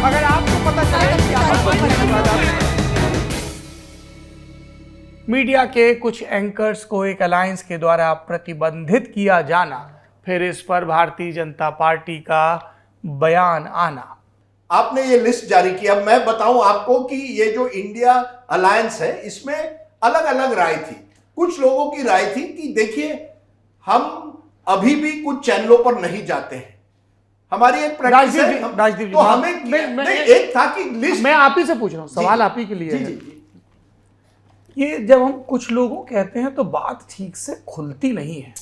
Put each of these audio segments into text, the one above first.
अगर आपको पता चले कि मीडिया के कुछ एंकर्स को एक अलायंस के द्वारा प्रतिबंधित किया जाना, फिर इस पर भारतीय जनता पार्टी का बयान आना। आपने ये लिस्ट जारी की। अब मैं बताऊं आपको कि ये जो इंडिया अलायंस है इसमें अलग अलग राय थी। कुछ लोगों की राय थी कि देखिए हम अभी भी कुछ चैनलों पर नहीं जाते हैं, हमारी एक प्रैक्टिस है। राजदीप तो हमें एक था कि लिस्ट, मैं आप ही से पूछ रहा हूं, सवाल आप ही के लिए है। ये जब हम कुछ लोगों कहते हैं तो बात ठीक से खुलती नहीं है,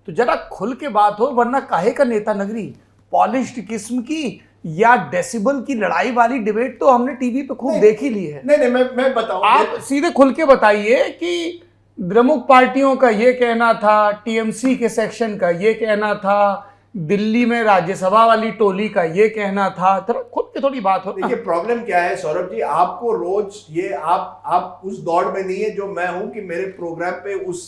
तो जरा खुल के बात हो, वरना काहे का नेता नगरी, पॉलिश्ड किस्म की या डेसिबल की लड़ाई वाली डिबेट तो हमने टीवी पे खूब देख ही ली है। नहीं मैं बताऊं, आप सीधे खुल के बताइए कि प्रमुख पार्टियों का ये कहना था, टीएमसी के सेक्शन का ये कहना था, दिल्ली में राज्यसभा वाली टोली का ये कहना था, खुद की थोड़ी बात हो। देखिए प्रॉब्लम क्या है सौरभ जी, आपको रोज ये आप उस दौड़ में नहीं है जो मैं हूं कि मेरे प्रोग्राम पे उस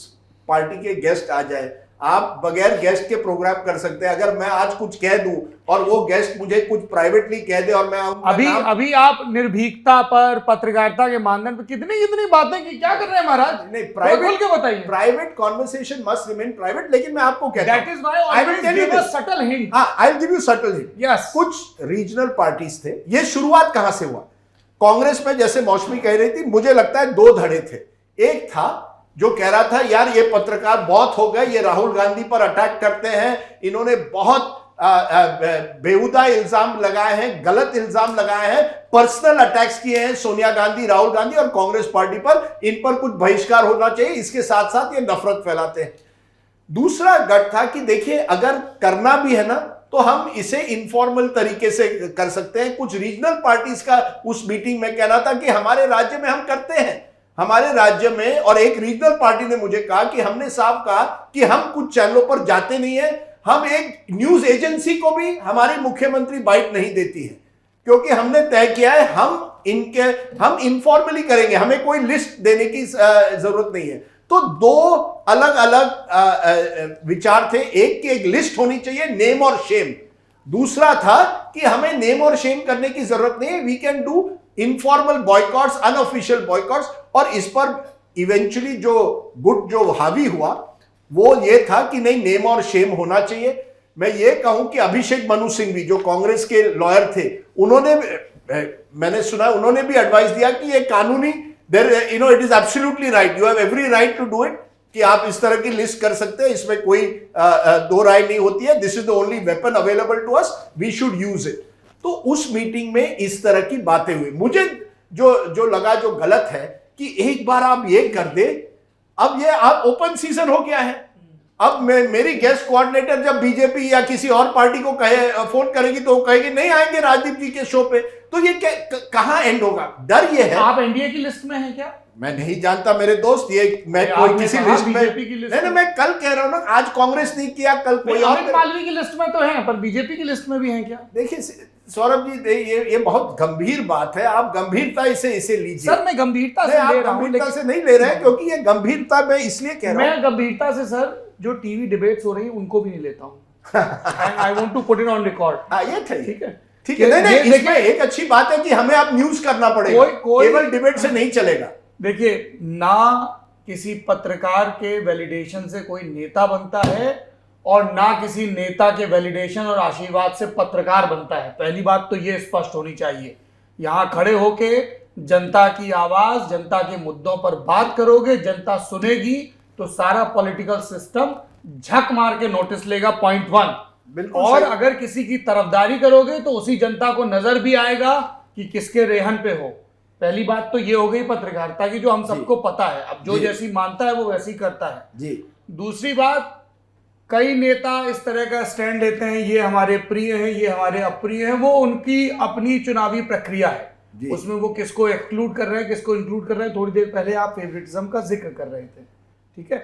पार्टी के गेस्ट आ जाए। आप बगैर गेस्ट के प्रोग्राम कर सकते हैं। अगर मैं आज कुछ कह दूं और वो गेस्ट मुझे कुछ प्राइवेटली कह दे और मैं अभी आप निर्भीकता पर, पत्रकारिता के मानदंड पर कितनी बातें की क्या कर रहे हैं महाराज? नहीं, प्राइवेट के बताइए। Private conversation must remain private. लेकिन मैं आपको कहता हूं, that is why I will give a subtle hint. I will give you subtle hint. Yes, कुछ रीजनल पार्टीज थे। ये शुरुआत कहां से हुआ? कांग्रेस में जैसे मौसमी कह रही थी, मुझे लगता है दो धड़े थे। एक था जो कह रहा था यार ये पत्रकार बहुत हो गए, ये राहुल गांधी पर अटैक करते हैं, इन्होंने बहुत बेहुदा इल्जाम लगाए हैं, गलत इल्जाम लगाए हैं, पर्सनल अटैक्स किए हैं सोनिया गांधी, राहुल गांधी और कांग्रेस पार्टी पर, इन पर कुछ बहिष्कार होना चाहिए, इसके साथ साथ ये नफरत फैलाते हैं। दूसरा गट था कि देखिए अगर करना भी है ना तो हम इसे इनफॉर्मल तरीके से कर सकते हैं। कुछ रीजनल पार्टीज का उस मीटिंग में कहना था कि हमारे राज्य में हम करते हैं, हमारे राज्य में। और एक रीजनल पार्टी ने मुझे कहा कि हमने साफ कहा कि हम कुछ चैनलों पर जाते नहीं है, हम एक न्यूज एजेंसी को भी हमारी मुख्यमंत्री बाइट नहीं देती है, क्योंकि हमने तय किया है हम इनफॉर्मली करेंगे, हमें कोई लिस्ट देने की जरूरत नहीं है। तो दो अलग अलग विचार थे। एक की एक लिस्ट होनी चाहिए, नेम और शेम। दूसरा था कि हमें नेम और शेम करने की जरूरत नहीं है, we can do informal boycotts, unofficial boycotts. और इस पर इवेंचुअली जो गुट जो हावी हुआ वो ये था कि नहीं, नेम और शेम होना चाहिए। मैं ये कहूं कि अभिषेक मनु सिंह भी जो कांग्रेस के लॉयर थे, उन्होंने, मैंने सुना, उन्होंने भी एडवाइस दिया कि ये कानूनी, it is absolutely right, you have every right to do it, कि आप इस तरह की लिस्ट कर सकते हैं, इसमें कोई दो राय नहीं होती है, this is the only weapon available to us, we should use it. तो उस मीटिंग में इस तरह की बातें हुई। मुझे जो लगा, जो गलत है कि एक बार आप ये कर दे, अब ये आप ओपन सीजन हो गया है। अब मेरी गेस्ट कोऑर्डिनेटर जब बीजेपी या किसी और पार्टी को फोन करेगी तो वो कहेगी नहीं आएंगे राजदीप जी के शो पे, तो ये कहां एंड होगा? डर ये है। आप एनडीए की लिस्ट में हैं क्या? मैं नहीं जानता मेरे दोस्त, ये मैं कोई किसी लिस्ट में नहीं, मैं कल कह रहा हूं ना, आज कांग्रेस नहीं किया, कल कोई और। मालवीय की लिस्ट में तो है, पर बीजेपी की लिस्ट में भी हैं क्या? देखिए सौरभ जी, ये बहुत गंभीर बात है, आप गंभीरता इसे लीजिए। सर मैं गंभीरता से आप गंभीरता से नहीं ले रहे हैं, क्योंकि ये गंभीरता मैं इसलिए कह रहा हूं। मैं गंभीरता से सर जो टीवी डिबेट्स हो रही है उनको भी नहीं लेता हूं। I want to put it on record. ये ठीक है, ठीक कि है। नहीं, इसमें एक अच्छी बात है कि हमें अब न्यूज करना पड़ेगा, केवल डिबेट से नहीं चलेगा। देखिए, ना किसी पत्रकार के वैलिडेशन से कोई नेता बनता है और ना किसी नेता के वैलिडेशन और आशीर्वाद से पत्रकार बनता है। पहली बात तो ये स्पष्ट होनी चाहिए। यहां खड़े होके जनता की आवाज, जनता के मुद्दों पर बात करोगे, जनता सुनेगी, तो सारा पॉलिटिकल सिस्टम झक मार के नोटिस लेगा, पॉइंट 1। और अगर किसी की तरफदारी करोगे तो उसी जनता को नजर भी आएगा कि किसके रेहन पे हो। पहली बात तो ये हो गई पत्रकारिता की, जो हम सबको पता है। अब जो जैसी मानता है वो वैसी करता है जी। दूसरी बात, कई नेता इस तरह का स्टैंड लेते हैं, ये हमारे प्रिय हैं, ये हमारे अप्रिय हैं। वो उनकी अपनी चुनावी प्रक्रिया है, उसमें वो किसको एक्सक्लूड कर रहे हैं, किसको इंक्लूड कर रहे हैं। थोड़ी देर पहले आप फेवरेटिज्म का जिक्र कर रहे थे, ठीक है?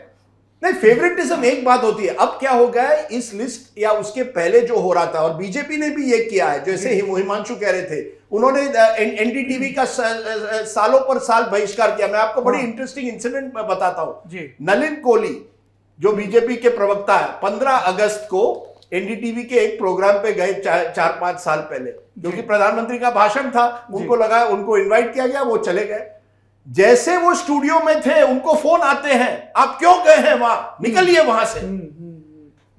नहीं, फेवरेटिज्म एक बात होती है। अब क्या हो गया है, इस लिस्ट या उसके पहले जो हो रहा था, और बीजेपी ने भी ये किया है, जैसे हिमांशु कह रहे थे, उन्होंने एनडीटीवी का सालों पर साल बहिष्कार किया। मैं आपको बड़ी इंटरेस्टिंग इंसिडेंट बताता हूं। नलिन कोहली जो बीजेपी के प्रवक्ता है, 15 अगस्त को एनडीटीवी के एक प्रोग्राम पे गए 4-5 साल पहले, क्योंकि प्रधानमंत्री का भाषण था, उनको लगा, उनको इनवाइट किया गया, वो चले गए। जैसे वो स्टूडियो में थे उनको फोन आते हैं, आप क्यों गए हैं वहां, निकलिए वहां से।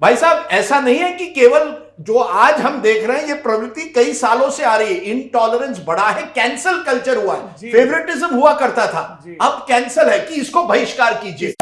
भाई साहब, ऐसा नहीं है कि केवल जो आज हम देख रहे हैं, ये प्रवृत्ति कई सालों से आ रही है। इनटॉलरेंस बढ़ा है, कैंसल कल्चर हुआ है, फेवरेटिज्म हुआ करता था, अब कैंसल है कि इसको बहिष्कार कीजिए।